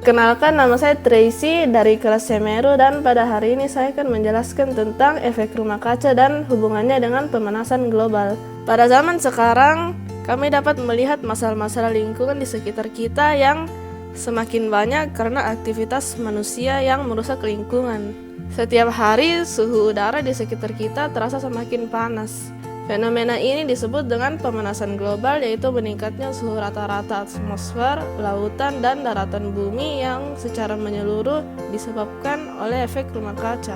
Perkenalkan, nama saya Tracy dari kelas Semeru dan pada hari ini saya akan menjelaskan tentang efek rumah kaca dan hubungannya dengan pemanasan global. Pada zaman sekarang, kami dapat melihat masalah-masalah lingkungan di sekitar kita yang semakin banyak karena aktivitas manusia yang merusak lingkungan. Setiap hari, suhu udara di sekitar kita terasa semakin panas. Fenomena ini disebut dengan pemanasan global, yaitu meningkatnya suhu rata-rata atmosfer, lautan, dan daratan bumi yang secara menyeluruh disebabkan oleh efek rumah kaca.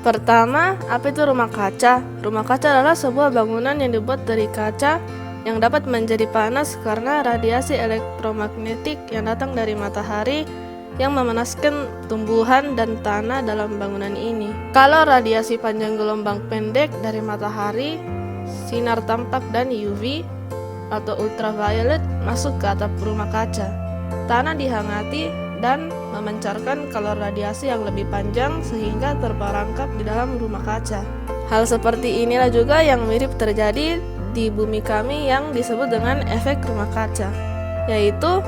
Pertama, apa itu rumah kaca? Rumah kaca adalah sebuah bangunan yang dibuat dari kaca yang dapat menjadi panas karena radiasi elektromagnetik yang datang dari matahari yang memanaskan tumbuhan dan tanah dalam bangunan ini. Kalau radiasi panjang gelombang pendek dari matahari, sinar tampak dan UV atau ultraviolet masuk ke atap rumah kaca. Tanah dihangati dan memancarkan kalor radiasi yang lebih panjang sehingga terperangkap di dalam rumah kaca. Hal seperti inilah juga yang mirip terjadi di bumi kami yang disebut dengan efek rumah kaca, yaitu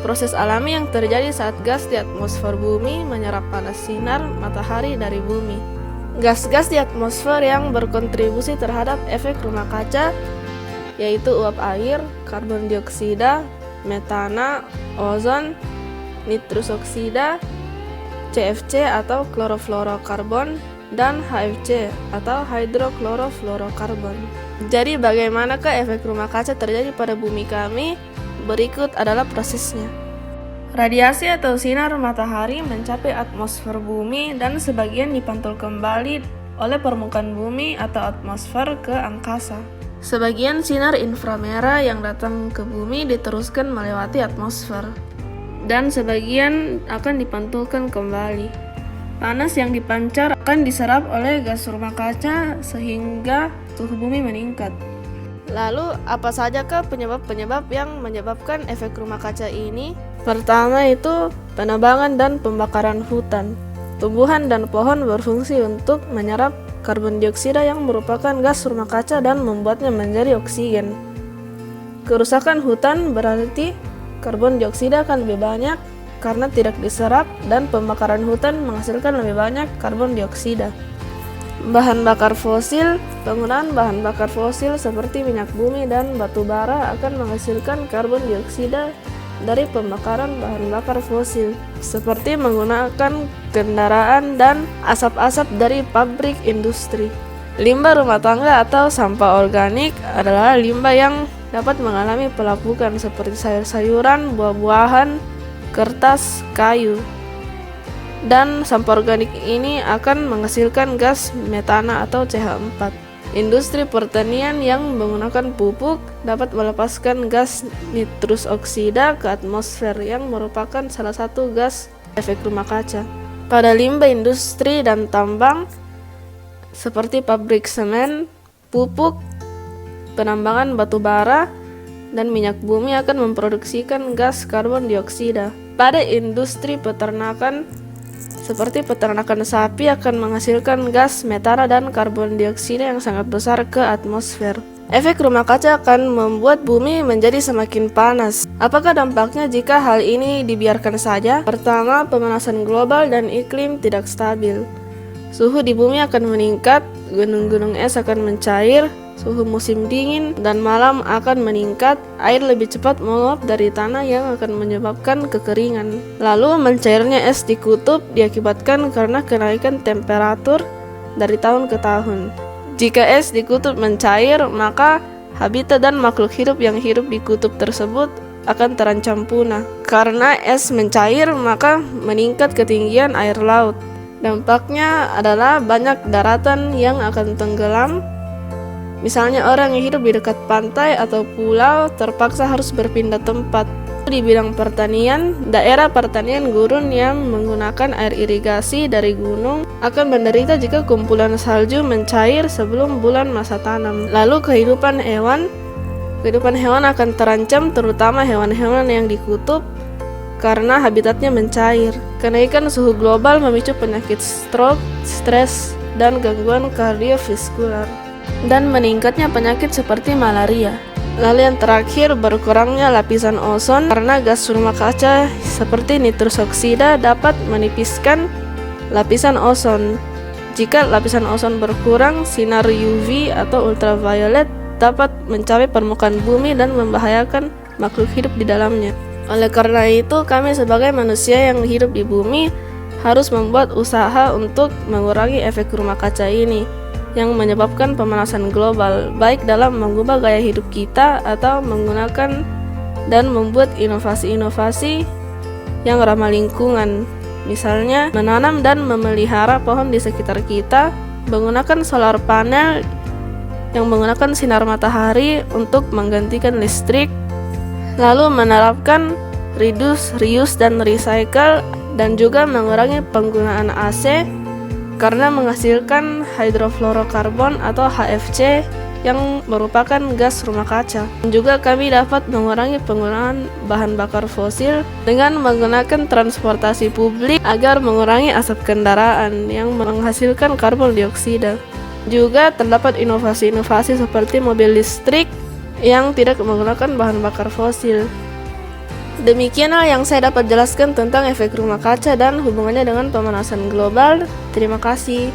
proses alami yang terjadi saat gas di atmosfer bumi menyerap panas sinar matahari dari bumi. Gas-gas di atmosfer yang berkontribusi terhadap efek rumah kaca yaitu uap air, karbon dioksida, metana, ozon, nitrus oksida, CFC atau klorofluorokarbon, dan HFC atau hidroklorofluorokarbon. Jadi bagaimanakah efek rumah kaca terjadi pada bumi kami? Berikut adalah prosesnya. Radiasi atau sinar matahari mencapai atmosfer bumi dan sebagian dipantul kembali oleh permukaan bumi atau atmosfer ke angkasa. Sebagian sinar inframerah yang datang ke bumi diteruskan melewati atmosfer dan sebagian akan dipantulkan kembali. Panas yang dipancar akan diserap oleh gas rumah kaca sehingga suhu bumi meningkat. Lalu, apa sajakah penyebab-penyebab yang menyebabkan efek rumah kaca ini? Pertama itu penebangan dan pembakaran hutan. Tumbuhan dan pohon berfungsi untuk menyerap karbon dioksida yang merupakan gas rumah kaca dan membuatnya menjadi oksigen. Kerusakan hutan berarti karbon dioksida akan lebih banyak karena tidak diserap dan pembakaran hutan menghasilkan lebih banyak karbon dioksida. Bahan bakar fosil, penggunaan bahan bakar fosil seperti minyak bumi dan batu bara akan menghasilkan karbon dioksida dari pembakaran bahan bakar fosil, seperti menggunakan kendaraan dan asap-asap dari pabrik industri. Limbah rumah tangga atau sampah organik adalah limbah yang dapat mengalami pelapukan seperti sayur-sayuran, buah-buahan, kertas, kayu. Dan sampah organik ini akan menghasilkan gas metana atau CH4. Industri pertanian yang menggunakan pupuk dapat melepaskan gas nitrus oksida ke atmosfer yang merupakan salah satu gas efek rumah kaca. Pada limbah industri dan tambang seperti pabrik semen, pupuk, penambangan batu bara, dan minyak bumi akan memproduksikan gas karbon dioksida. Pada industri peternakan seperti peternakan sapi akan menghasilkan gas metana dan karbon dioksida yang sangat besar ke atmosfer. Efek rumah kaca akan membuat bumi menjadi semakin panas. Apakah dampaknya jika hal ini dibiarkan saja? Pertama, pemanasan global dan iklim tidak stabil. Suhu di bumi akan meningkat, gunung-gunung es akan mencair, suhu musim dingin dan malam akan meningkat, air lebih cepat menguap dari tanah yang akan menyebabkan kekeringan. Lalu mencairnya es di kutub diakibatkan karena kenaikan temperatur dari tahun ke tahun. Jika es di kutub mencair, maka habitat dan makhluk hidup yang hidup di kutub tersebut akan terancam punah. Karena es mencair, maka meningkat ketinggian air laut. Dampaknya adalah banyak daratan yang akan tenggelam. Misalnya orang yang hidup di dekat pantai atau pulau terpaksa harus berpindah tempat. Di bidang pertanian, daerah pertanian gurun yang menggunakan air irigasi dari gunung akan menderita jika kumpulan salju mencair sebelum bulan masa tanam. Lalu kehidupan hewan akan terancam, terutama hewan-hewan yang di kutub karena habitatnya mencair. Kenaikan suhu global memicu penyakit stroke, stres, dan gangguan kardiovaskular, dan meningkatnya penyakit seperti malaria. Lalu yang terakhir, berkurangnya lapisan ozon karena gas rumah kaca seperti nitrus oksida dapat menipiskan lapisan ozon. Jika lapisan ozon berkurang, sinar UV atau ultraviolet dapat mencapai permukaan bumi dan membahayakan makhluk hidup di dalamnya. Oleh karena itu, kami sebagai manusia yang hidup di bumi harus membuat usaha untuk mengurangi efek rumah kaca ini yang menyebabkan pemanasan global, baik dalam mengubah gaya hidup kita atau menggunakan dan membuat inovasi-inovasi yang ramah lingkungan. Misalnya, menanam dan memelihara pohon di sekitar kita, menggunakan solar panel yang menggunakan sinar matahari untuk menggantikan listrik, lalu menerapkan reduce, reuse, dan recycle, dan juga mengurangi penggunaan AC karena menghasilkan hydrofluorokarbon atau HFC yang merupakan gas rumah kaca. Juga kami dapat mengurangi penggunaan bahan bakar fosil dengan menggunakan transportasi publik agar mengurangi asap kendaraan yang menghasilkan karbon dioksida. Juga terdapat inovasi-inovasi seperti mobil listrik yang tidak menggunakan bahan bakar fosil. Demikianlah yang saya dapat jelaskan tentang efek rumah kaca dan hubungannya dengan pemanasan global. Terima kasih.